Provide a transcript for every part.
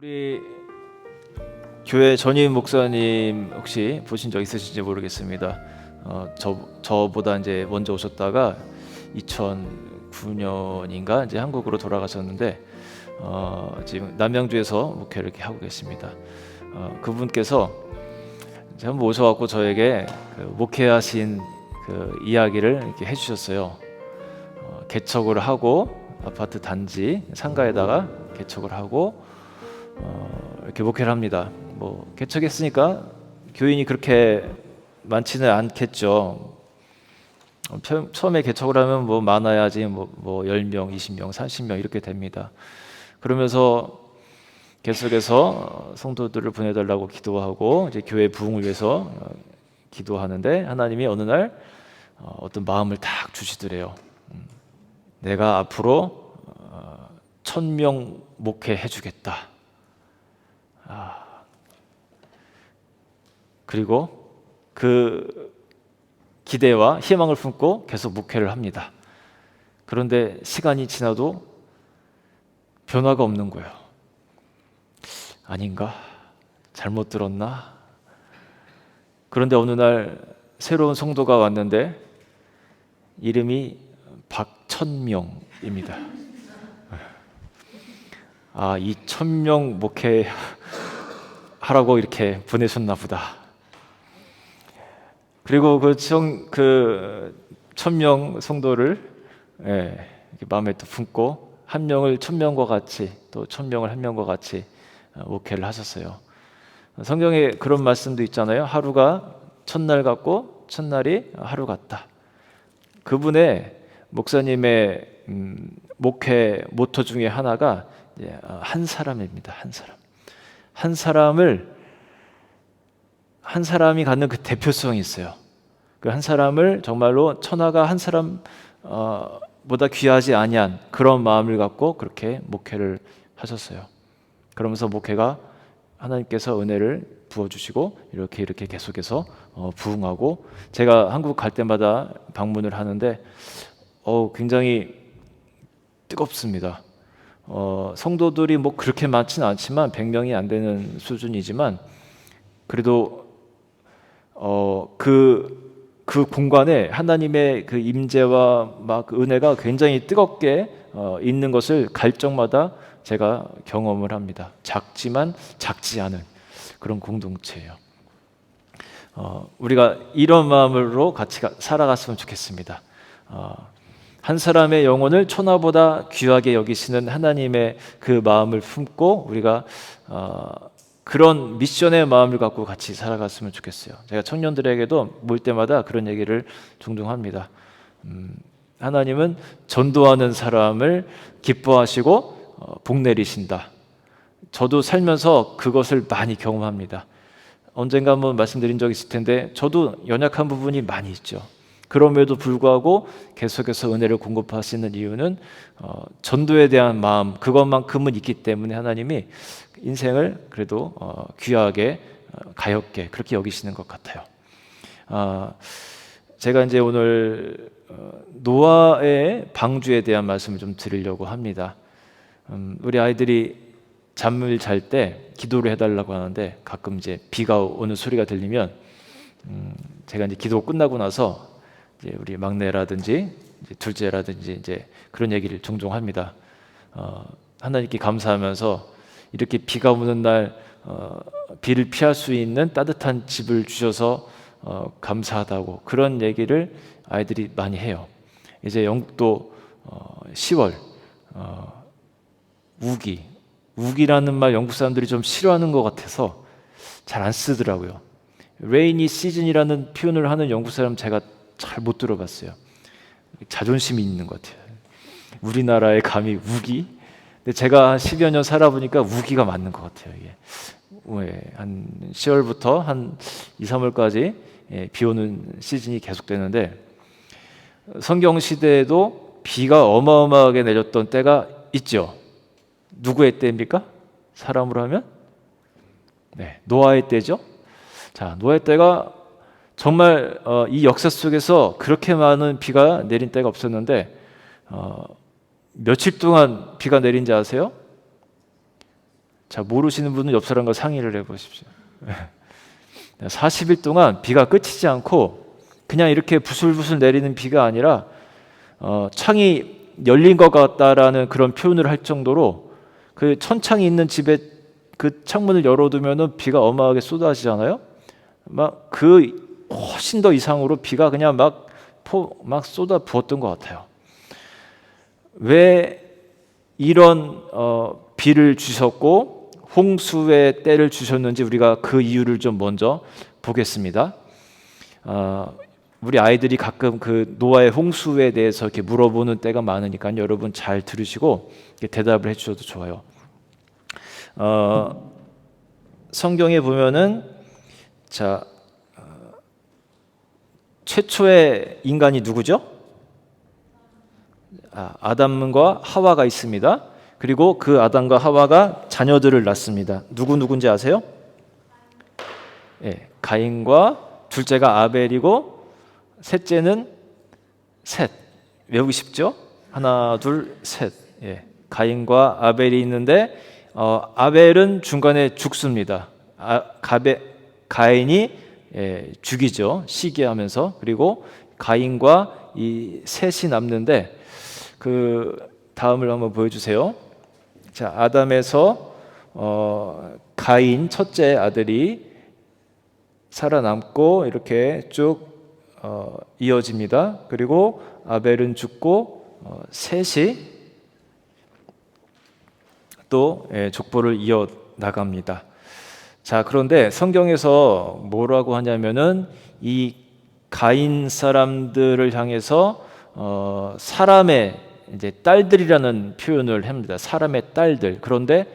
우리 교회 전임 목사님 혹시 보신 적 있으신지 모르겠습니다. 저보다 이제 먼저 오셨다가 2009년인가 이제 한국으로 돌아가셨는데 지금 남양주에서 목회를 이렇게 하고 계십니다. 그분께서 이제 한번 오셔갖고 저에게 그 목회하신 그 이야기를 이렇게 해주셨어요. 개척을 하고 아파트 단지 상가에다가 개척을 하고 이렇게 목회를 합니다. 뭐 개척했으니까 교인이 그렇게 많지는 않겠죠. 처음에 개척을 하면 뭐 많아야지 뭐 10명, 20명, 30명 이렇게 됩니다. 그러면서 계속해서 성도들을 보내달라고 기도하고 이제 교회 부흥을 위해서 기도하는데 하나님이 어느 날 어떤 마음을 딱 주시더래요. 내가 앞으로 1000명 목회해 주겠다. 그리고 그 기대와 희망을 품고 계속 목회를 합니다. 그런데 시간이 지나도 변화가 없는 거예요. 아닌가? 잘못 들었나? 그런데 어느 날 새로운 성도가 왔는데 이름이 박천명입니다. 이 1000명 목회 하라고 이렇게 보내셨나 보다. 그리고 그 1000명 성도를 이렇게 마음에 또 품고 한 명을 1000명과 같이 또 1000명을 한 명과 같이 목회를 하셨어요. 성경에 그런 말씀도 있잖아요. 하루가 첫날 같고 첫날이 하루 같다. 그분의 목사님의 목회 모토 중에 하나가 한 사람입니다. 한 사람이 갖는 그 대표성이 있어요. 그 한 사람을 정말로 천하가 한 사람 보다 귀하지 아니한 그런 마음을 갖고 그렇게 목회를 하셨어요. 그러면서 목회가 하나님께서 은혜를 부어주시고 이렇게 계속해서 부흥하고 제가 한국 갈 때마다 방문을 하는데 굉장히 뜨겁습니다. 성도들이 뭐 그렇게 많지는 않지만 100명이 안 되는 수준이지만 그래도 그 공간에 하나님의 그 임재와 막 그 은혜가 굉장히 뜨겁게 있는 것을 갈 적마다 제가 경험을 합니다. 작지만 작지 않은 그런 공동체예요. 우리가 이런 마음으로 같이 살아갔으면 좋겠습니다. 한 사람의 영혼을 천하보다 귀하게 여기시는 하나님의 그 마음을 품고 우리가 그런 미션의 마음을 갖고 같이 살아갔으면 좋겠어요. 제가 청년들에게도 모일 때마다 그런 얘기를 종종 합니다. 하나님은 전도하는 사람을 기뻐하시고 복 내리신다. 저도 살면서 그것을 많이 경험합니다. 언젠가 한번 말씀드린 적이 있을 텐데 저도 연약한 부분이 많이 있죠. 그럼에도 불구하고 계속해서 은혜를 공급하시는 이유는 전도에 대한 마음 그것만큼은 있기 때문에 하나님이 인생을 그래도 귀하게 가엽게 그렇게 여기시는 것 같아요. 제가 이제 오늘 노아의 방주에 대한 말씀을 좀 드리려고 합니다. 우리 아이들이 잠을 잘 때 기도를 해달라고 하는데 가끔 이제 비가 오는 소리가 들리면 제가 이제 기도 끝나고 나서 이제 우리 막내라든지 이제 둘째라든지 이제 그런 얘기를 종종 합니다. 하나님께 감사하면서 이렇게 비가 오는 날 비를 피할 수 있는 따뜻한 집을 주셔서 감사하다고 그런 얘기를 아이들이 많이 해요. 이제 영국도 10월 우기라는 말 영국 사람들이 좀 싫어하는 것 같아서 잘 안 쓰더라고요. 레이니 시즌이라는 표현을 하는 영국 사람 제가 잘 못 들어봤어요. 자존심이 있는 것 같아요. 우리나라에 감히 우기? 근데 제가 한 10여 년 살아보니까 우기가 맞는 것 같아요. 이게 한 10월부터 한 2, 3월까지 비 오는 시즌이 계속되는데 성경 시대에도 비가 어마어마하게 내렸던 때가 있죠. 누구의 때입니까? 사람으로 하면? 노아의 때죠. 자, 노아의 때가 정말 이 역사 속에서 그렇게 많은 비가 내린 때가 없었는데 며칠 동안 비가 내린지 아세요? 자, 모르시는 분은 옆 사람과 상의를 해보십시오. 40일 동안 비가 그치지 않고 그냥 이렇게 부슬부슬 내리는 비가 아니라 창이 열린 것 같다라는 그런 표현을 할 정도로 그 천창이 있는 집에 그 창문을 열어두면은 비가 어마하게 쏟아지잖아요. 막 그 훨씬 더 이상으로 비가 그냥 막 쏟아 부었던 것 같아요. 왜 이런 비를 주셨고 홍수의 때를 주셨는지 우리가 그 이유를 좀 먼저 보겠습니다. 우리 아이들이 가끔 그 노아의 홍수에 대해서 이렇게 물어보는 때가 많으니까 여러분 잘 들으시고 대답을 해주셔도 좋아요. 성경에 보면은 자 최초의 인간이 누구죠? 아담과 하와가 있습니다. 그리고 그 아담과 하와가 자녀들을 낳습니다. 누군지 아세요? 예, 가인과 둘째가 아벨이고 셋째는 셋. 외우기 쉽죠? 하나, 둘, 셋. 예, 가인과 아벨이 있는데 아벨은 중간에 죽습니다. 가인이 죽이죠. 시기하면서. 그리고 가인과 이 셋이 남는데 그 다음을 한번 보여주세요. 자, 아담에서 가인 첫째 아들이 살아남고 이렇게 쭉 이어집니다. 그리고 아벨은 죽고 셋이 또 족보를 이어 나갑니다. 자, 그런데 성경에서 뭐라고 하냐면은 이 가인 사람들을 향해서 사람의 이제 딸들이라는 표현을 합니다. 사람의 딸들. 그런데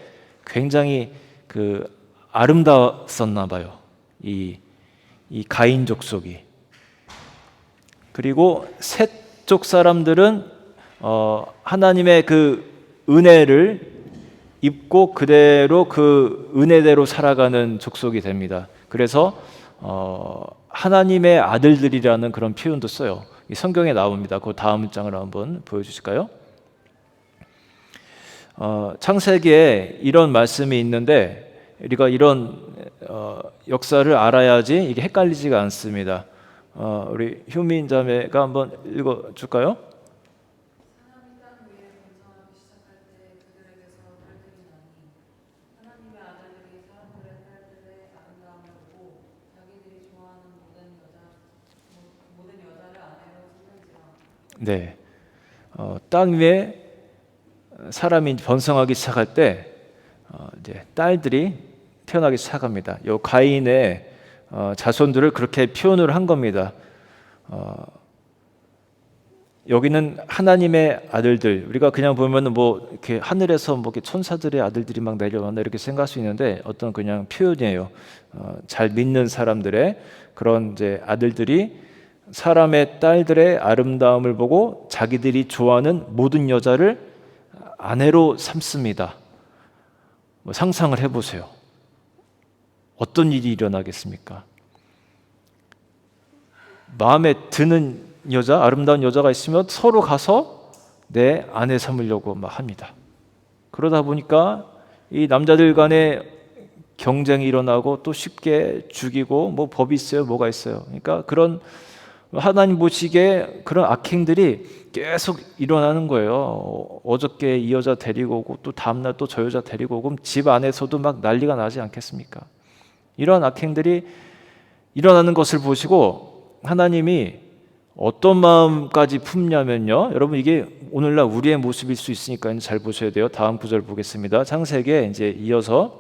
굉장히 그 아름다웠었나 봐요. 이 가인 족속이. 그리고 셋 족 사람들은 하나님의 그 은혜를 입고 그대로 그 은혜대로 살아가는 족속이 됩니다. 그래서 하나님의 아들들이라는 그런 표현도 써요. 이 성경에 나옵니다. 그 다음 장을 한번 보여주실까요? 창세기에 이런 말씀이 있는데 우리가 이런 역사를 알아야지 이게 헷갈리지가 않습니다. 우리 효민 자매가 한번 읽어줄까요? 네, 땅 위에 사람이 번성하기 시작할 때 이제 딸들이 태어나기 시작합니다. 요 가인의 자손들을 그렇게 표현을 한 겁니다. 여기는 하나님의 아들들. 우리가 그냥 보면은 뭐 이렇게 하늘에서 뭐 이렇게 천사들의 아들들이 막 내려왔나 이렇게 생각할 수 있는데 어떤 그냥 표현이에요. 잘 믿는 사람들의 그런 이제 아들들이 사람의 딸들의 아름다움을 보고 자기들이 좋아하는 모든 여자를 아내로 삼습니다. 뭐 상상을 해보세요. 어떤 일이 일어나겠습니까? 마음에 드는 여자, 아름다운 여자가 있으면 서로 가서 내 아내 삼으려고 막 합니다. 그러다 보니까 이 남자들 간에 경쟁이 일어나고 또 쉽게 죽이고 뭐 법이 있어요, 뭐가 있어요. 그러니까 그런 하나님 보시기에 그런 악행들이 계속 일어나는 거예요. 어저께 이 여자 데리고 오고 또 다음날 또 저 여자 데리고 오고 집 안에서도 막 난리가 나지 않겠습니까? 이런 악행들이 일어나는 것을 보시고 하나님이 어떤 마음까지 품냐면요. 여러분 이게 오늘날 우리의 모습일 수 있으니까 잘 보셔야 돼요. 다음 구절 보겠습니다. 창세기에 이제 이어서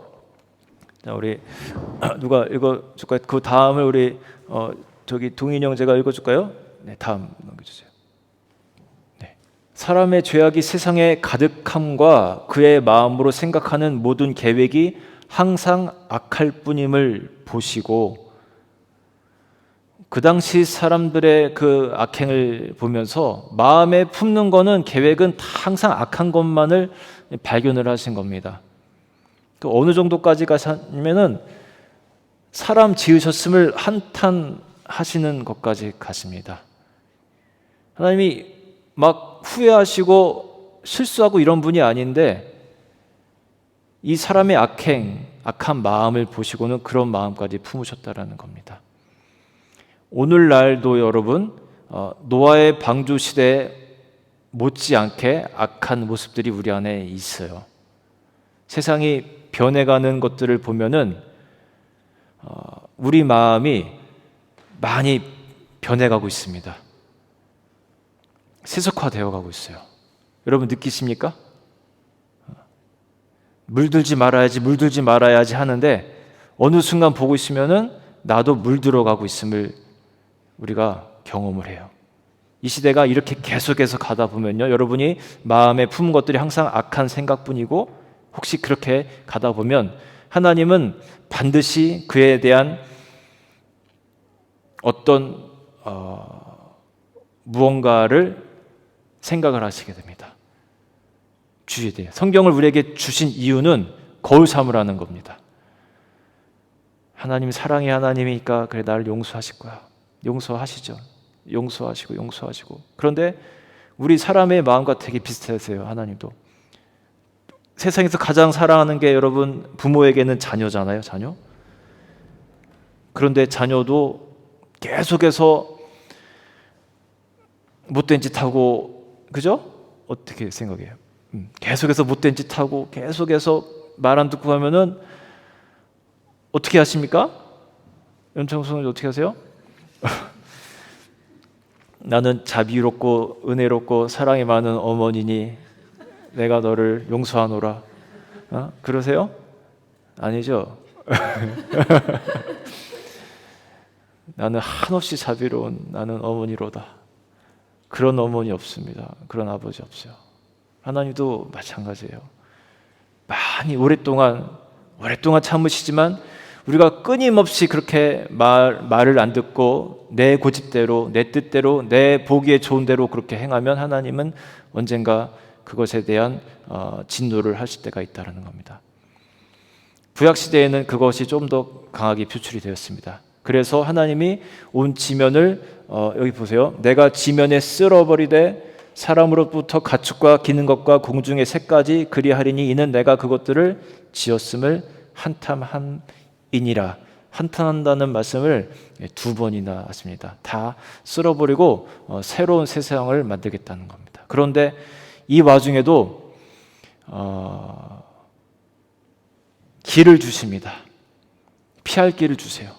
우리 누가 읽어줄까요? 그 다음을 우리 저기 동인 형제가 읽어줄까요? 네, 다음 넘겨주세요. 네. 사람의 죄악이 세상에 가득함과 그의 마음으로 생각하는 모든 계획이 항상 악할 뿐임을 보시고 그 당시 사람들의 그 악행을 보면서 마음에 품는 거는 계획은 다 항상 악한 것만을 발견을 하신 겁니다. 그 어느 정도까지 가시면은 사람 지으셨음을 한탄하시는 것까지 가십니다. 하나님이 막 후회하시고 실수하고 이런 분이 아닌데 이 사람의 악한 마음을 보시고는 그런 마음까지 품으셨다라는 겁니다. 오늘날도 여러분 노아의 방주 시대에 못지않게 악한 모습들이 우리 안에 있어요. 세상이 변해가는 것들을 보면은 우리 마음이 많이 변해가고 있습니다. 세속화되어 가고 있어요. 여러분 느끼십니까? 물들지 말아야지 하는데 어느 순간 보고 있으면은 나도 물들어가고 있음을 우리가 경험을 해요. 이 시대가 이렇게 계속해서 가다 보면요, 여러분이 마음에 품은 것들이 항상 악한 생각뿐이고, 혹시 그렇게 가다 보면 하나님은 반드시 그에 대한 어떤 무언가를 생각을 하시게 됩니다. 주의해야 돼요. 성경을 우리에게 주신 이유는 거울 삼으라는 겁니다. 하나님 사랑의 하나님이니까 그래 나를 용서하실 거야. 용서하시죠. 용서하시고. 그런데 우리 사람의 마음과 되게 비슷하세요. 하나님도. 세상에서 가장 사랑하는 게 여러분 부모에게는 자녀잖아요. 자녀. 그런데 자녀도 계속해서 못된 짓 하고, 그죠? 어떻게 생각해요? 계속해서 못된 짓 하고 계속해서 말 안 듣고 하면은 어떻게 하십니까? 연청성은 어떻게 하세요? 나는 자비롭고 은혜롭고 사랑이 많은 어머니니 내가 너를 용서하노라. 그러세요? 아니죠? 나는 한없이 자비로운 나는 어머니로다. 그런 어머니 없습니다. 그런 아버지 없어요. 하나님도 마찬가지예요. 많이 오랫동안 참으시지만 우리가 끊임없이 그렇게 말을 안 듣고 내 고집대로, 내 뜻대로, 내 보기에 좋은 대로 그렇게 행하면 하나님은 언젠가 그것에 대한 진노를 하실 때가 있다는 겁니다. 구약시대에는 그것이 좀 더 강하게 표출이 되었습니다. 그래서 하나님이 온 지면을 여기 보세요. 내가 지면에 쓸어버리되 사람으로부터 가축과 기는 것과 공중의 새까지 그리하리니 이는 내가 그것들을 지었음을 한탄함이니라. 한탄한다는 말씀을 두 번이나 하십니다. 다 쓸어버리고 새로운 세상을 만들겠다는 겁니다. 그런데 이 와중에도 길을 주십니다. 피할 길을 주세요.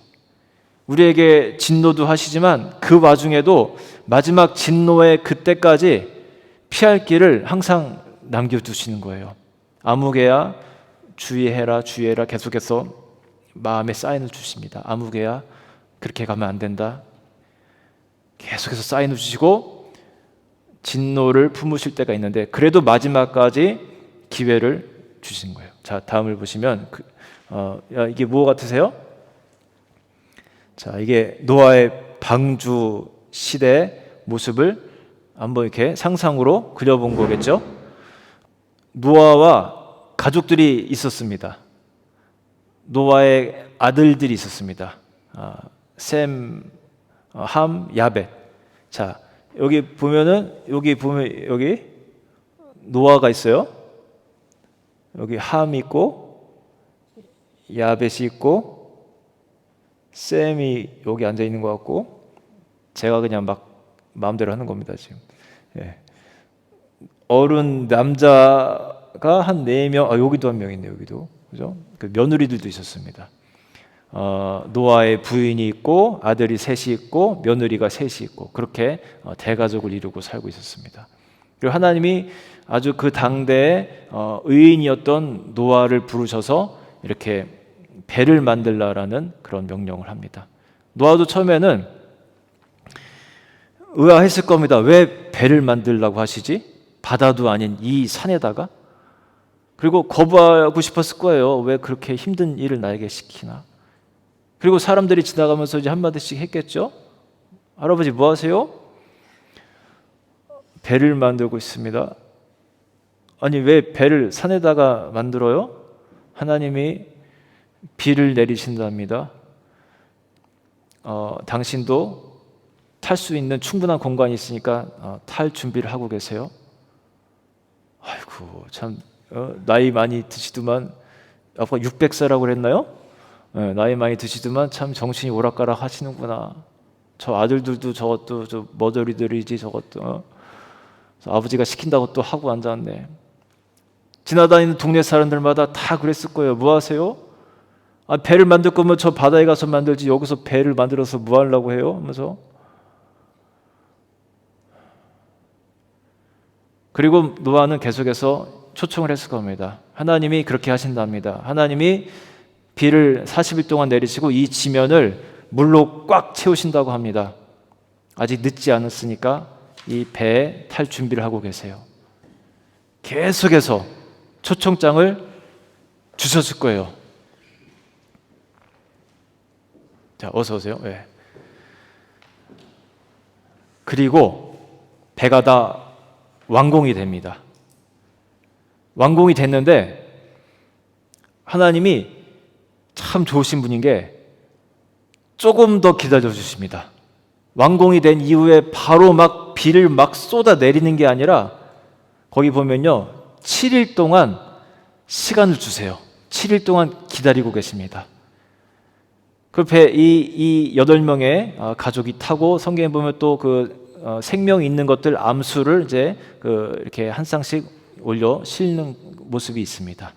우리에게 진노도 하시지만 그 와중에도 마지막 진노의 그때까지 피할 길을 항상 남겨두시는 거예요. 아무개야 주의해라 계속해서 마음에 사인을 주십니다. 아무개야 그렇게 가면 안 된다. 계속해서 사인을 주시고 진노를 품으실 때가 있는데 그래도 마지막까지 기회를 주신 거예요. 자, 다음을 보시면 이게 뭐 같으세요? 자, 이게 노아의 방주 시대의 모습을 한번 이렇게 상상으로 그려본 거겠죠? 노아와 가족들이 있었습니다. 노아의 아들들이 있었습니다. 셈, 함, 야벳. 자, 여기 보면 여기 노아가 있어요. 여기 함이 있고 야벳이 있고 셈이 여기 앉아 있는 것 같고 제가 그냥 막 마음대로 하는 겁니다 지금. 예. 어른 남자가 한 4명, 여기도 한 명 있네요. 여기도 그죠? 그 며느리들도 있었습니다. 노아의 부인이 있고 아들이 셋이 있고 며느리가 셋이 있고 그렇게 대가족을 이루고 살고 있었습니다. 그리고 하나님이 아주 그 당대의 의인이었던 노아를 부르셔서 이렇게 배를 만들라라는 그런 명령을 합니다. 노아도 처음에는 의아했을 겁니다. 왜 배를 만들라고 하시지? 바다도 아닌 이 산에다가? 그리고 거부하고 싶었을 거예요. 왜 그렇게 힘든 일을 나에게 시키나? 그리고 사람들이 지나가면서 이제 한마디씩 했겠죠? 할아버지 뭐 하세요? 배를 만들고 있습니다. 아니 왜 배를 산에다가 만들어요? 하나님이 비를 내리신답니다. 당신도 탈 수 있는 충분한 공간이 있으니까 탈 준비를 하고 계세요. 아이고 참 나이 많이 드시더만 아까 600세라고 그랬나요? 네, 나이 많이 드시더만 참 정신이 오락가락 하시는구나. 저 아들들도 저것도 저 머저리들이지 저것도 아버지가 시킨다고 또 하고 앉았네. 지나다니는 동네 사람들마다 다 그랬을 거예요. 뭐 하세요? 배를 만들 거면 저 바다에 가서 만들지 여기서 배를 만들어서 뭐 하려고 해요? 하면서. 그리고 노아는 계속해서 초청을 했을 겁니다. 하나님이 그렇게 하신답니다. 하나님이 비를 40일 동안 내리시고 이 지면을 물로 꽉 채우신다고 합니다. 아직 늦지 않았으니까 이 배에 탈 준비를 하고 계세요. 계속해서 초청장을 주셨을 거예요. 자, 어서 오세요. 네. 그리고 배가 다 완공이 됩니다. 완공이 됐는데 하나님이 참 좋으신 분인 게 조금 더 기다려 주십니다. 완공이 된 이후에 바로 막 비를 막 쏟아 내리는 게 아니라 거기 보면요 7일 동안 시간을 주세요. 7일 동안 기다리고 계십니다. 그 배 이 8명의 가족이 타고 성경에 보면 또 생명 있는 것들 암수를 이제 이렇게 한 쌍씩 올려 실는 모습이 있습니다.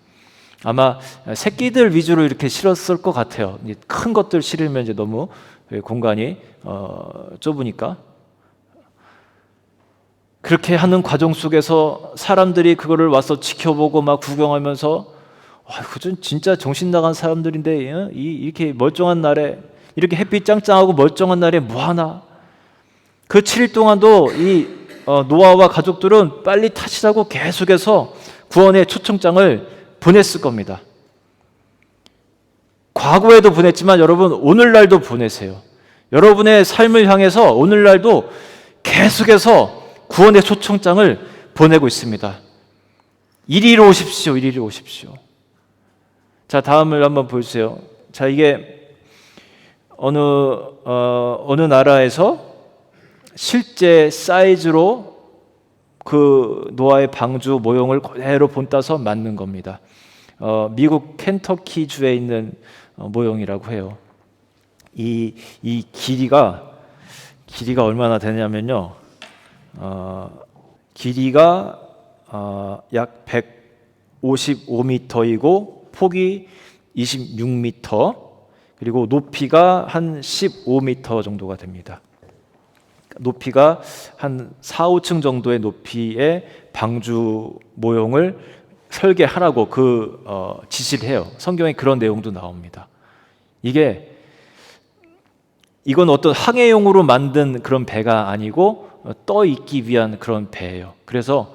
아마 새끼들 위주로 이렇게 실었을 것 같아요. 큰 것들 실으면 이제 너무 공간이 좁으니까. 그렇게 하는 과정 속에서 사람들이 그거를 와서 지켜보고 막 구경하면서 그전 진짜 정신 나간 사람들인데 이렇게 멀쩡한 날에 이렇게 햇빛 짱짱하고 멀쩡한 날에 뭐 하나? 그 7일 동안도 이 노아와 가족들은 빨리 타시라고 계속해서 구원의 초청장을 보냈을 겁니다. 과거에도 보냈지만 여러분 오늘날도 보내세요. 여러분의 삶을 향해서 오늘날도 계속해서 구원의 초청장을 보내고 있습니다. 이리로 오십시오. 이리로 오십시오. 자, 다음을 한번 보여주세요. 자, 이게 어느 나라에서 실제 사이즈로 그 노아의 방주 모형을 그대로 본따서 만든 겁니다. 미국 켄터키 주에 있는 모형이라고 해요. 이 길이가 얼마나 되냐면요. 길이가 약 155m이고 폭이 26m 그리고 높이가 한 15m 정도가 됩니다. 높이가 한 4, 5층 정도의 높이의 방주 모형을 설계하라고 지시를 해요. 성경에 그런 내용도 나옵니다. 이건 어떤 항해용으로 만든 그런 배가 아니고 떠 있기 위한 그런 배예요. 그래서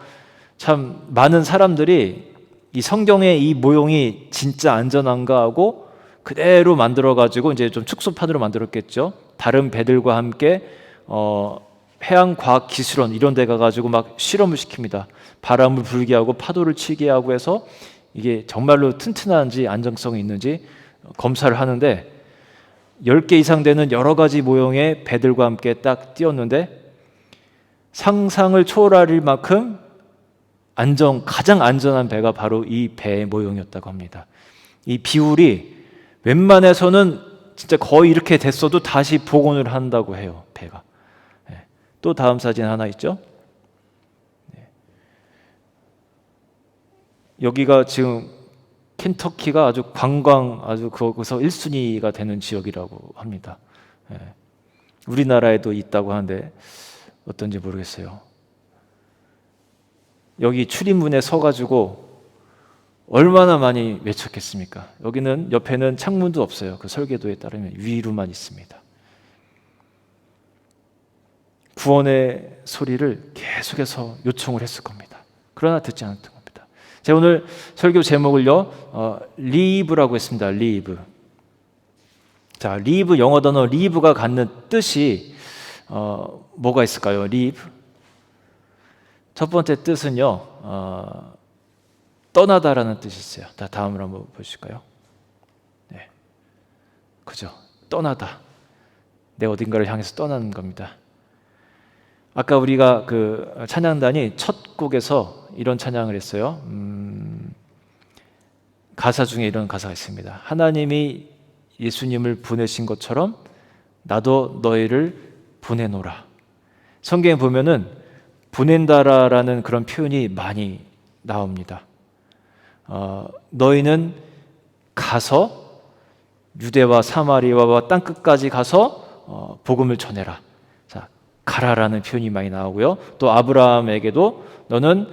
참 많은 사람들이 이 성경의 이 모형이 진짜 안전한가 하고 그대로 만들어 가지고 이제 좀 축소판으로 만들었겠죠. 다른 배들과 함께 해양과학기술원 이런 데 가가지고 막 실험을 시킵니다. 바람을 불게 하고 파도를 치게 하고 해서 이게 정말로 튼튼한지 안정성이 있는지 검사를 하는데 10개 이상 되는 여러 가지 모형의 배들과 함께 딱 띄웠는데 상상을 초월할 만큼 가장 안전한 배가 바로 이 배의 모형이었다고 합니다. 이 비율이 웬만해서는 진짜 거의 이렇게 됐어도 다시 복원을 한다고 해요. 배가. 또 다음 사진 하나 있죠. 여기가 지금 켄터키가 아주 거기서 1순위가 되는 지역이라고 합니다. 우리나라에도 있다고 하는데 어떤지 모르겠어요. 여기 출입문에 서가지고 얼마나 많이 외쳤겠습니까? 여기는 옆에는 창문도 없어요. 그 설계도에 따르면 위로만 있습니다. 구원의 소리를 계속해서 요청을 했을 겁니다. 그러나 듣지 않았던 겁니다. 제가 오늘 설교 제목을요, 리브라고 했습니다. 리브. 자, 리브 영어 단어 리브가 갖는 뜻이 뭐가 있을까요? 리브. 첫 번째 뜻은요, 떠나다라는 뜻이 있어요. 다음으로 한번 보실까요? 네, 그죠? 떠나다. 내 어딘가를 향해서 떠나는 겁니다. 아까 우리가 찬양단이 첫 곡에서 이런 찬양을 했어요. 가사 중에 이런 가사가 있습니다. 하나님이 예수님을 보내신 것처럼 나도 너희를 보내노라. 성경에 보면은 보낸다라는 그런 표현이 많이 나옵니다. 너희는 가서 유대와 사마리아와 땅끝까지 가서 복음을 전해라. 자, 가라라는 표현이 많이 나오고요. 또 아브라함에게도 너는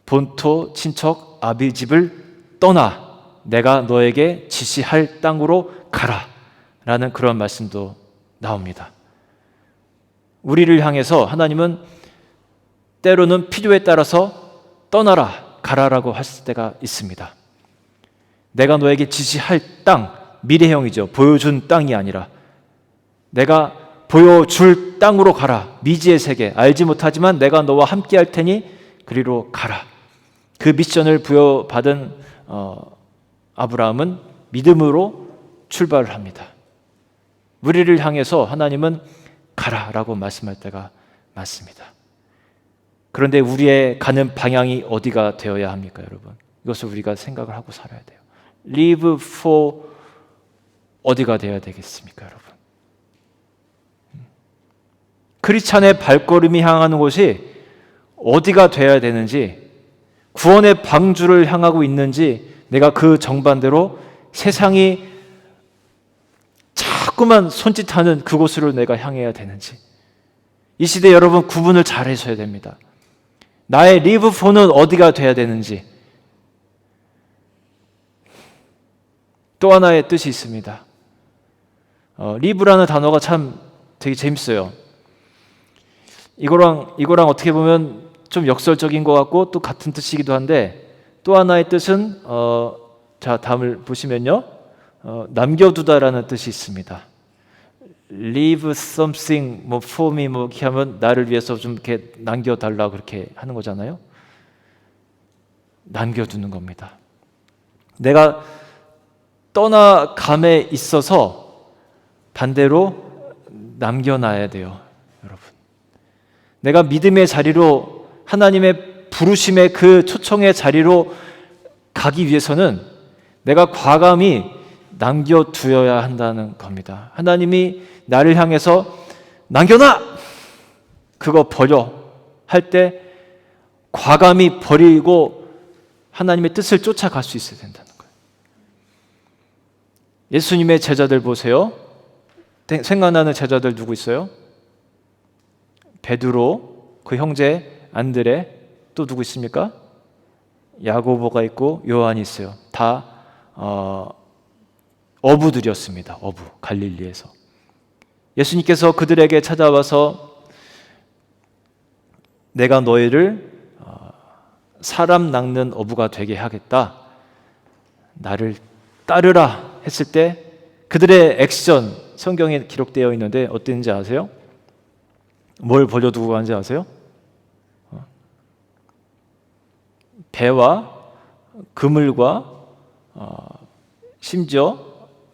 본토 친척 아비 집을 떠나 내가 너에게 지시할 땅으로 가라 라는 그런 말씀도 나옵니다. 우리를 향해서 하나님은 때로는 필요에 따라서 떠나라 가라라고 하실 때가 있습니다. 내가 너에게 지시할 땅, 미래형이죠. 보여준 땅이 아니라 내가 보여줄 땅으로 가라. 미지의 세계, 알지 못하지만 내가 너와 함께 할 테니 그리로 가라. 그 미션을 부여받은 아브라함은 믿음으로 출발을 합니다. 우리를 향해서 하나님은 가라라고 말씀할 때가 많습니다. 그런데 우리의 가는 방향이 어디가 되어야 합니까, 여러분? 이것을 우리가 생각을 하고 살아야 돼요. Live for 어디가 되어야 되겠습니까, 여러분? 크리스찬의 발걸음이 향하는 곳이 어디가 되어야 되는지, 구원의 방주를 향하고 있는지, 내가 그 정반대로 세상이 자꾸만 손짓하는 그곳으로 내가 향해야 되는지, 이 시대 여러분 구분을 잘 하셔야 됩니다. 나의 live for는 어디가 되어야 되는지. 또 하나의 뜻이 있습니다. live라는 단어가 참 되게 재밌어요. 이거랑 어떻게 보면 좀 역설적인 것 같고 또 같은 뜻이기도 한데, 또 하나의 뜻은 자, 다음을 보시면요, 남겨두다라는 뜻이 있습니다. Leave something for me 이렇게 하면 나를 위해서 좀 이렇게 남겨달라 그렇게 하는 거잖아요. 남겨두는 겁니다. 내가 떠나감에 있어서 반대로 남겨놔야 돼요, 여러분. 내가 믿음의 자리로, 하나님의 부르심의 그 초청의 자리로 가기 위해서는 내가 과감히 남겨두어야 한다는 겁니다. 하나님이 나를 향해서 남겨놔! 그거 버려! 할 때 과감히 버리고 하나님의 뜻을 쫓아갈 수 있어야 된다는 거예요. 예수님의 제자들 보세요. 생각나는 제자들 누구 있어요? 베드로, 그 형제 안드레, 또 누구 있습니까? 야고보가 있고 요한이 있어요. 다 어부들이었습니다. 어부, 갈릴리에서. 예수님께서 그들에게 찾아와서 내가 너희를 사람 낚는 어부가 되게 하겠다, 나를 따르라 했을 때 그들의 액션, 성경에 기록되어 있는데 어땠는지 아세요? 뭘 버려두고 가는지 아세요? 배와 그물과 심지어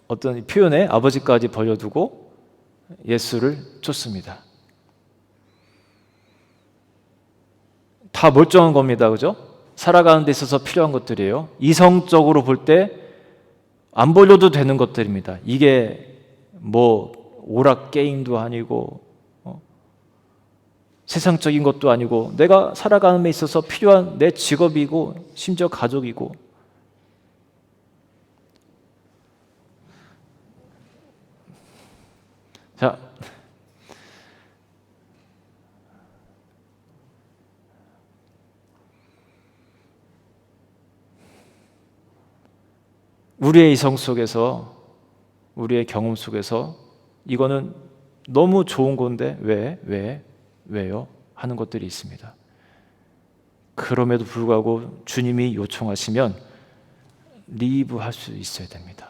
어떤 표현에 아버지까지 버려두고 예수를 쫓습니다. 다 멀쩡한 겁니다. 그죠? 살아가는 데 있어서 필요한 것들이에요. 이성적으로 볼 때 안 버려도 되는 것들입니다. 이게 뭐 오락 게임도 아니고 세상적인 것도 아니고 내가 살아가는 데 있어서 필요한 내 직업이고 심지어 가족이고. 자, 우리의 이성 속에서, 우리의 경험 속에서 이거는 너무 좋은 건데 왜요? 하는 것들이 있습니다. 그럼에도 불구하고 주님이 요청하시면 리브 할 수 있어야 됩니다.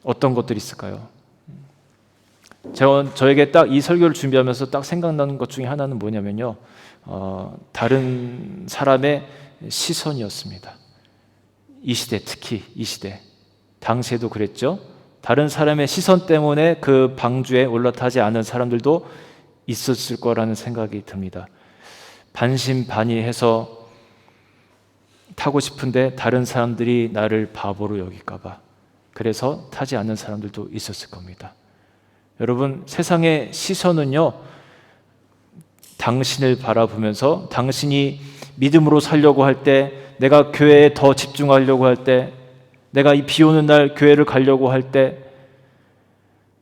어떤 것들이 있을까요? 저에게 딱 이 설교를 준비하면서 딱 생각나는 것 중에 하나는 뭐냐면요, 다른 사람의 시선이었습니다. 이 시대, 특히 이 시대, 당시에도 그랬죠. 다른 사람의 시선 때문에 그 방주에 올라타지 않은 사람들도 있었을 거라는 생각이 듭니다. 반신반의해서 타고 싶은데 다른 사람들이 나를 바보로 여길까 봐 그래서 타지 않는 사람들도 있었을 겁니다. 여러분, 세상의 시선은요, 당신을 바라보면서 당신이 믿음으로 살려고 할 때, 내가 교회에 더 집중하려고 할 때, 내가 이 비 오는 날 교회를 가려고 할 때,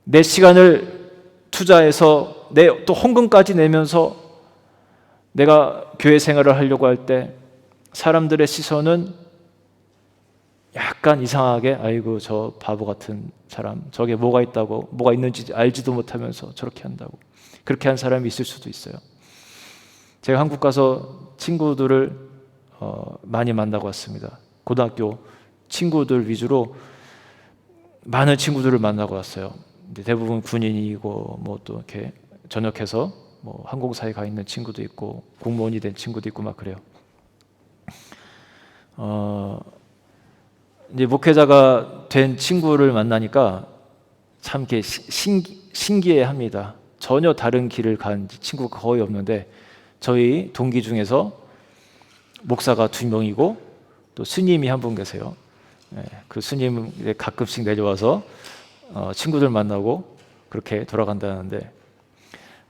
내 시간을 투자해서 내 또 헌금까지 내면서 내가 교회 생활을 하려고 할 때 사람들의 시선은 약간 이상하게, 아이고 저 바보 같은 사람, 저게 뭐가 있다고, 뭐가 있는지 알지도 못하면서 저렇게 한다고, 그렇게 한 사람이 있을 수도 있어요. 제가 한국 가서 친구들을 많이 만나고 왔습니다. 고등학교 친구들 위주로 많은 친구들을 만나고 왔어요. 대부분 군인이고 뭐 또 이렇게 전역해서 뭐 항공사에 가 있는 친구도 있고 공무원이 된 친구도 있고 막 그래요. 이제 목회자가 된 친구를 만나니까 참 이렇게 신기해합니다. 전혀 다른 길을 간 친구가 거의 없는데 저희 동기 중에서 목사가 2명이고 또 스님이 한 분 계세요. 그 스님은 가끔씩 내려와서 친구들 만나고 그렇게 돌아간다는데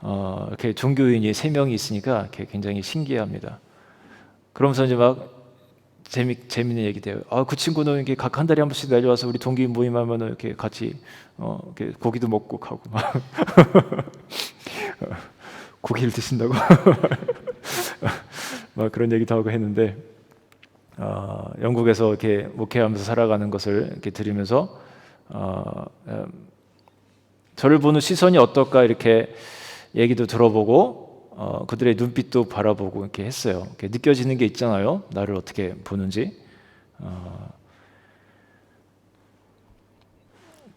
이렇게 종교인이 3명이 있으니까 굉장히 신기해합니다. 그러면서 이제 막 재밌는 얘기 돼요. 그 친구는 이렇게 각 한 달에 한 번씩 내려와서 우리 동기 모임하면 이렇게 같이 이렇게 고기도 먹고 가고 막 고기를 드신다고 막 그런 얘기도 하고 했는데 영국에서 이렇게 목회하면서 살아가는 것을 이렇게 들으면서 저를 보는 시선이 어떨까 이렇게 얘기도 들어보고 그들의 눈빛도 바라보고 이렇게 했어요. 이렇게 느껴지는 게 있잖아요. 나를 어떻게 보는지.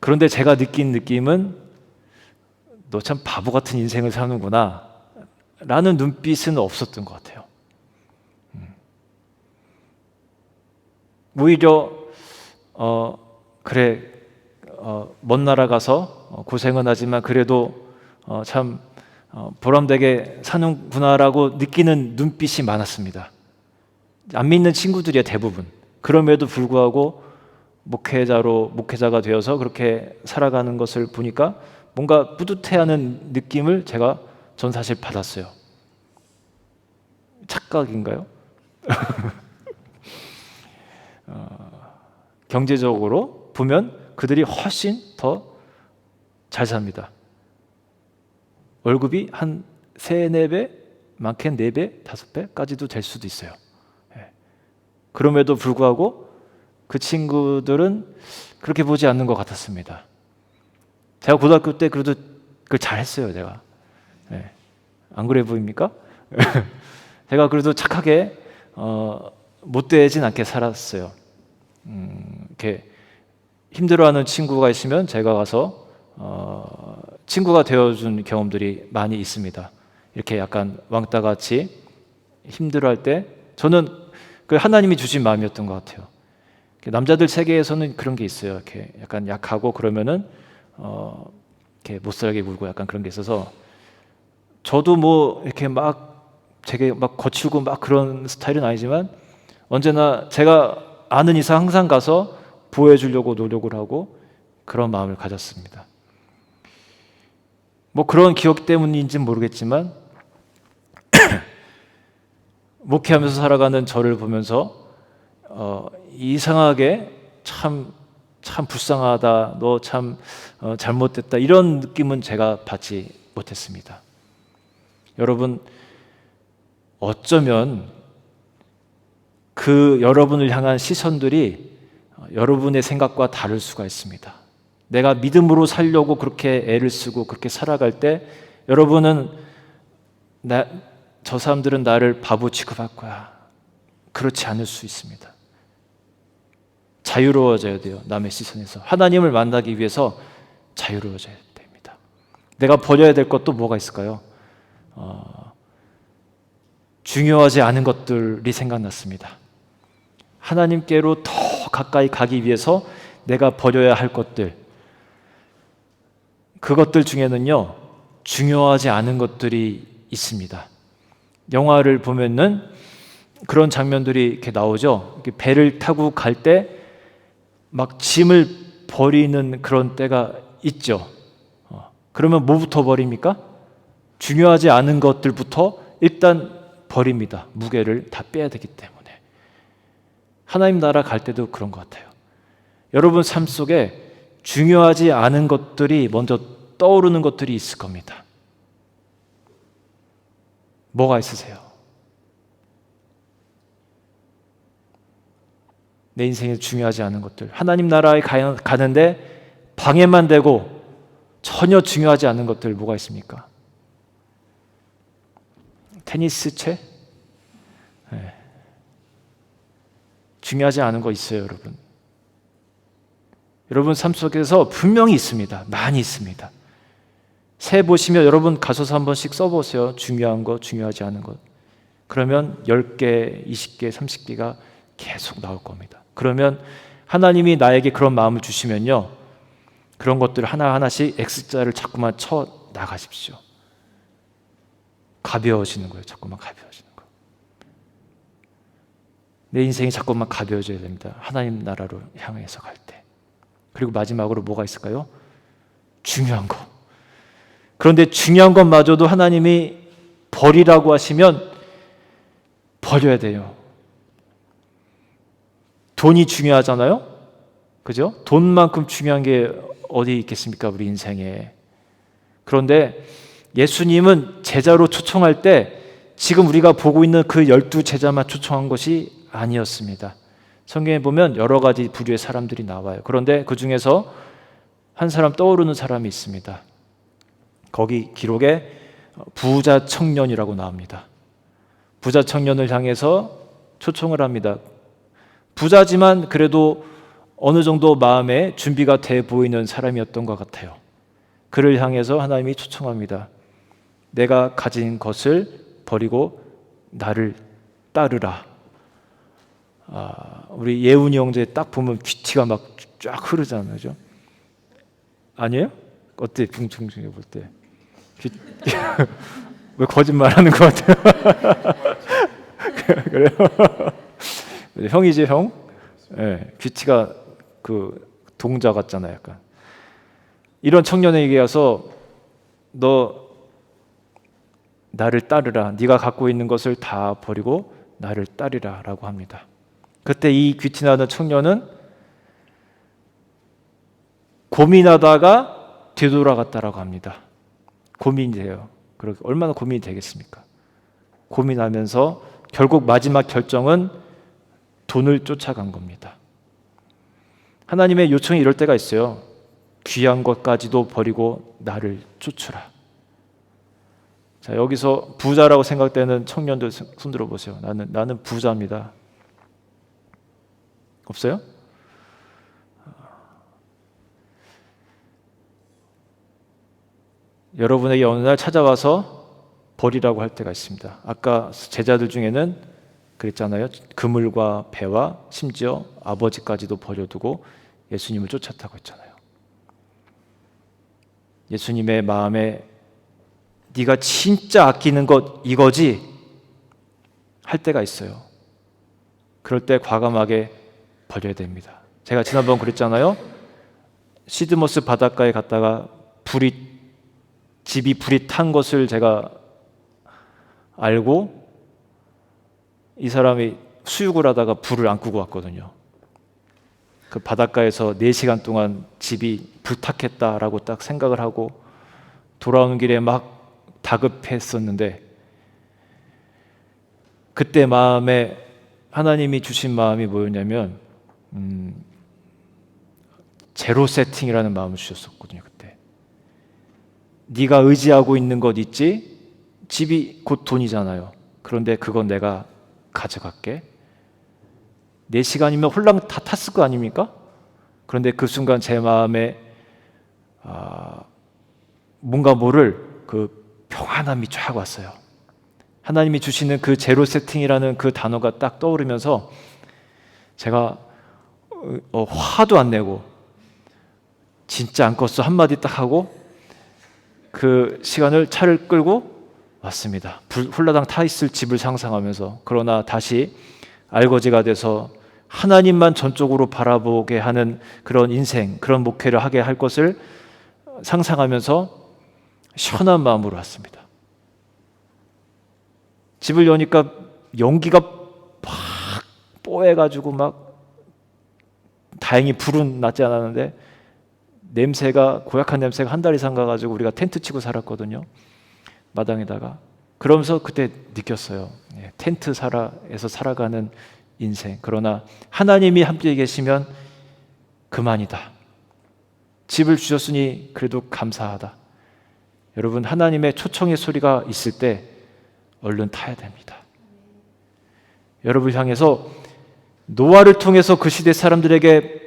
그런데 제가 느낀 느낌은 너 참 바보 같은 인생을 사는구나 라는 눈빛은 없었던 것 같아요. 오히려 그래 먼 나라 가서 고생은 하지만 그래도 참 보람되게 사는구나라고 느끼는 눈빛이 많았습니다. 안 믿는 친구들이야 대부분. 그럼에도 불구하고 목회자가 되어서 그렇게 살아가는 것을 보니까 뭔가 뿌듯해하는 느낌을 전 사실 받았어요. 착각인가요? 경제적으로 보면 그들이 훨씬 더 잘 삽니다. 월급이 한 3, 4배, 많게는 4배, 5배까지도 될 수도 있어요. 그럼에도 불구하고 그 친구들은 그렇게 보지 않는 것 같았습니다. 제가 고등학교 때 그래도 그걸 잘했어요. 제가 안 그래 보입니까? 제가 그래도 착하게 못되진 않게 살았어요. 이렇게 힘들어하는 친구가 있으면 제가 가서 친구가 되어준 경험들이 많이 있습니다. 이렇게 약간 왕따같이 힘들어할 때 저는 그 하나님이 주신 마음이었던 것 같아요. 남자들 세계에서는 그런 게 있어요. 이렇게 약간 약하고 그러면은 이렇게 못살게 굴고 약간 그런 게 있어서 저도 뭐 이렇게 되게 거칠고 그런 스타일은 아니지만 언제나 제가 아는 이상 항상 가서 보호해주려고 노력을 하고 그런 마음을 가졌습니다. 뭐 그런 기억 때문인지는 모르겠지만 목회하면서 살아가는 저를 보면서 이상하게 참 불쌍하다, 너 참 잘못됐다 이런 느낌은 제가 받지 못했습니다. 여러분, 어쩌면 그 여러분을 향한 시선들이 여러분의 생각과 다를 수가 있습니다. 내가 믿음으로 살려고 그렇게 애를 쓰고 그렇게 살아갈 때 여러분은 저 사람들은 나를 바보 취급할 거야. 그렇지 않을 수 있습니다. 자유로워져야 돼요. 남의 시선에서. 하나님을 만나기 위해서 자유로워져야 됩니다. 내가 버려야 될 것도 뭐가 있을까요? 중요하지 않은 것들이 생각났습니다. 하나님께로 더 가까이 가기 위해서 내가 버려야 할 것들, 그것들 중에는요 중요하지 않은 것들이 있습니다. 영화를 보면은 그런 장면들이 이렇게 나오죠. 이렇게 배를 타고 갈 때 막 짐을 버리는 그런 때가 있죠. 그러면 뭐부터 버립니까? 중요하지 않은 것들부터 일단 버립니다. 무게를 다 빼야 되기 때문에. 하나님 나라 갈 때도 그런 것 같아요. 여러분 삶 속에 중요하지 않은 것들이 먼저 떠오르는 것들이 있을 겁니다. 뭐가 있으세요? 내 인생에 중요하지 않은 것들. 하나님 나라에 가는데 방해만 되고 전혀 중요하지 않은 것들 뭐가 있습니까? 테니스 채? 네. 중요하지 않은 거 있어요, 여러분. 여러분 삶 속에서 분명히 있습니다. 많이 있습니다. 새 보시면 여러분 가셔서 한 번씩 써보세요. 중요한 거, 중요하지 않은 것. 그러면 10개, 20개, 30개가 계속 나올 겁니다. 그러면 하나님이 나에게 그런 마음을 주시면요, 그런 것들을 하나하나씩 X자를 자꾸만 쳐 나가십시오. 가벼워지는 거예요. 자꾸만 가벼워지는 거. 내 인생이 자꾸만 가벼워져야 됩니다. 하나님 나라로 향해서 갈 때. 그리고 마지막으로 뭐가 있을까요? 중요한 거. 그런데 중요한 것마저도 하나님이 버리라고 하시면 버려야 돼요. 돈이 중요하잖아요? 그죠? 돈만큼 중요한 게 어디 있겠습니까? 우리 인생에. 그런데 예수님은 제자로 초청할 때 지금 우리가 보고 있는 그 12제자만 초청한 것이 아니었습니다. 성경에 보면 여러 가지 부류의 사람들이 나와요. 그런데 그 중에서 한 사람 떠오르는 사람이 있습니다. 거기 기록에 부자 청년이라고 나옵니다. 부자 청년을 향해서 초청을 합니다. 부자지만 그래도 어느 정도 마음에 준비가 돼 보이는 사람이었던 것 같아요. 그를 향해서 하나님이 초청합니다. 내가 가진 것을 버리고 나를 따르라. 우리 예훈이 형제 딱 보면 귀티가 막 쫙 흐르잖아요. 그죠? 아니에요? 어때? 붕충충해 볼 때. 왜 거짓말하는 것 같아요? 그래요? 형이지 형? 네, 귀티가 그 동자 같잖아요. 약간. 이런 청년에게 가서 너 나를 따르라. 네가 갖고 있는 것을 다 버리고 나를 따르라 라고 합니다. 그때 이 귀티나는 청년은 고민하다가 되돌아갔다라고 합니다. 고민이 돼요. 그렇게 얼마나 고민이 되겠습니까? 고민하면서 결국 마지막 결정은 돈을 쫓아간 겁니다. 하나님의 요청이 이럴 때가 있어요. 귀한 것까지도 버리고 나를 쫓으라. 자, 여기서 부자라고 생각되는 청년들 손 들어보세요. 나는 부자입니다. 없어요? 여러분에게 어느 날 찾아와서 버리라고 할 때가 있습니다. 아까 제자들 중에는 그랬잖아요. 그물과 배와 심지어 아버지까지도 버려두고 예수님을 쫓았다고 했잖아요. 예수님의 마음에 네가 진짜 아끼는 것 이거지? 할 때가 있어요. 그럴 때 과감하게 버려야 됩니다. 제가 지난번 그랬잖아요. 시드모스 바닷가에 갔다가 집이 불이 탄 것을 제가 알고 이 사람이 수육을 하다가 불을 안 끄고 왔거든요. 그 바닷가에서 4시간 동안 집이 불탔겠다라고 딱 생각을 하고 돌아오는 길에 막 다급했었는데 그때 마음에 하나님이 주신 마음이 뭐였냐면 제로 세팅이라는 마음을 주셨었거든요. 그때 네가 의지하고 있는 것 있지? 집이 곧 돈이잖아요. 그런데 그건 내가 가져갈게. 4시간이면 홀랑 다 탔을 거 아닙니까? 그런데 그 순간 제 마음에 뭔가 모를 그 평안함이 쫙 왔어요. 하나님이 주시는 그 제로 세팅이라는 그 단어가 딱 떠오르면서 제가 화도 안 내고 진짜 안 껐어 한마디 딱 하고 그 시간을 차를 끌고 왔습니다. 불 홀라당 타 있을 집을 상상하면서, 그러나 다시 알거지가 돼서 하나님만 전적으로 바라보게 하는 그런 인생, 그런 목회를 하게 할 것을 상상하면서 시원한 마음으로 왔습니다. 집을 여니까 연기가 팍 뽀해가지고 막, 다행히 불은 나지 않았는데 냄새가, 고약한 냄새가 한 달 이상 가가지고 우리가 텐트 치고 살았거든요, 마당에다가. 그러면서 그때 느꼈어요. 텐트에서 살아가는 인생. 그러나 하나님이 함께 계시면 그만이다. 집을 주셨으니 그래도 감사하다. 여러분, 하나님의 초청의 소리가 있을 때 얼른 타야 됩니다. 여러분을 향해서 노아를 통해서 그 시대 사람들에게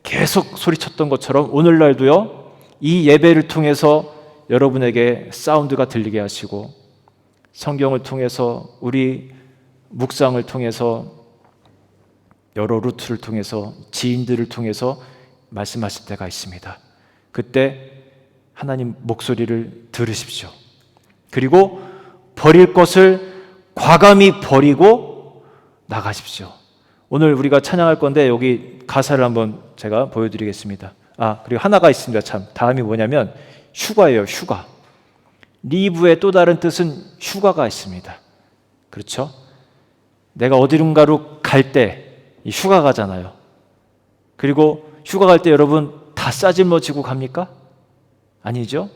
계속 소리쳤던 것처럼 오늘날도요, 이 예배를 통해서 여러분에게 사운드가 들리게 하시고, 성경을 통해서, 우리 묵상을 통해서, 여러 루트를 통해서, 지인들을 통해서 말씀하실 때가 있습니다. 그때 하나님 목소리를 들으십시오. 그리고 버릴 것을 과감히 버리고 나가십시오. 오늘 우리가 찬양할 건데 여기 가사를 한번 제가 보여드리겠습니다. 그리고 하나가 있습니다. 참, 다음이 뭐냐면 휴가예요. 휴가. 리브의 또 다른 뜻은 휴가가 있습니다. 그렇죠? 내가 어디론가로 갈 때 휴가 가잖아요. 그리고 휴가 갈 때 여러분 다 싸질러지고 갑니까? 아니죠?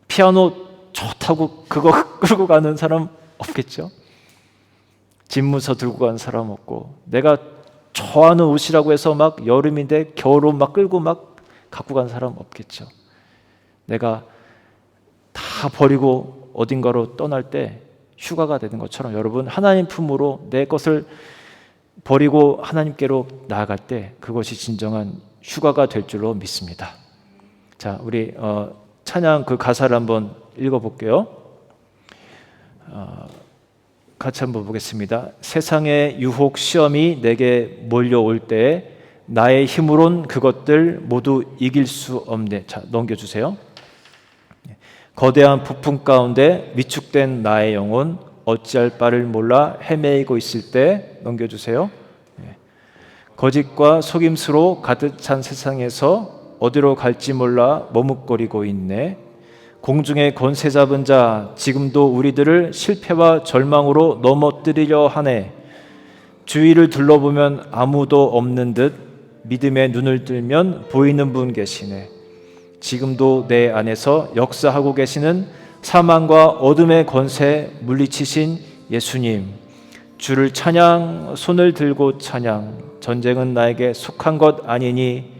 피아노 좋다고 그거 끌고 가는 사람 없겠죠? 집무서 들고 가는 사람 없고, 내가 좋아하는 옷이라고 해서 막 여름인데 겨울옷 막 끌고 막 갖고 가는 사람 없겠죠? 내가 다 버리고 어딘가로 떠날 때 휴가가 되는 것처럼, 여러분 하나님 품으로 내 것을 버리고 하나님께로 나아갈 때 그것이 진정한 휴가가 될 줄로 믿습니다. 자, 우리 찬양 그 가사를 한번 읽어볼게요. 같이 한번 보겠습니다. 세상의 유혹 시험이 내게 몰려올 때 나의 힘으론 그것들 모두 이길 수 없네. 자, 넘겨주세요. 거대한 부품 가운데 위축된 나의 영혼, 어찌할 바를 몰라 헤매이고 있을 때, 넘겨주세요. 거짓과 속임수로 가득 찬 세상에서 어디로 갈지 몰라 머뭇거리고 있네. 공중의 권세 잡은 자, 지금도 우리들을 실패와 절망으로 넘어뜨리려 하네. 주위를 둘러보면 아무도 없는 듯 믿음의 눈을 뜨면 보이는 분 계시네. 지금도 내 안에서 역사하고 계시는 사망과 어둠의 권세 물리치신 예수님, 주를 찬양, 손을 들고 찬양. 전쟁은 나에게 속한 것 아니니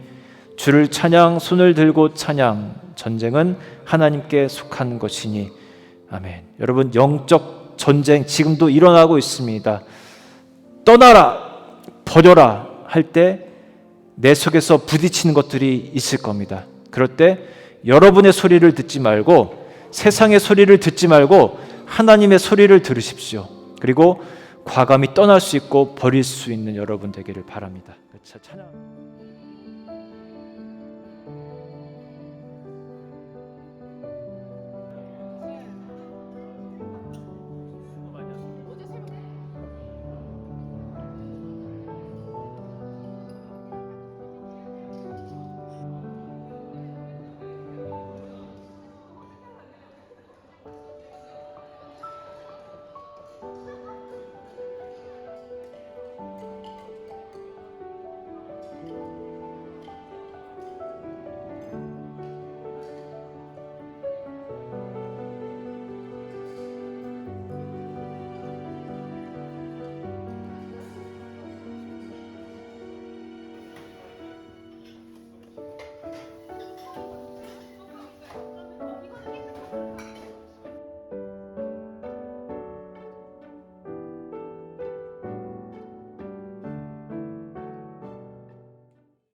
주를 찬양, 손을 들고 찬양. 전쟁은 하나님께 속한 것이니. 아멘. 여러분, 영적 전쟁 지금도 일어나고 있습니다. 떠나라, 버려라 할 때 내 속에서 부딪히는 것들이 있을 겁니다. 그럴 때 여러분의 소리를 듣지 말고, 세상의 소리를 듣지 말고 하나님의 소리를 들으십시오. 그리고 과감히 떠날 수 있고 버릴 수 있는 여러분 되기를 바랍니다. 찬양.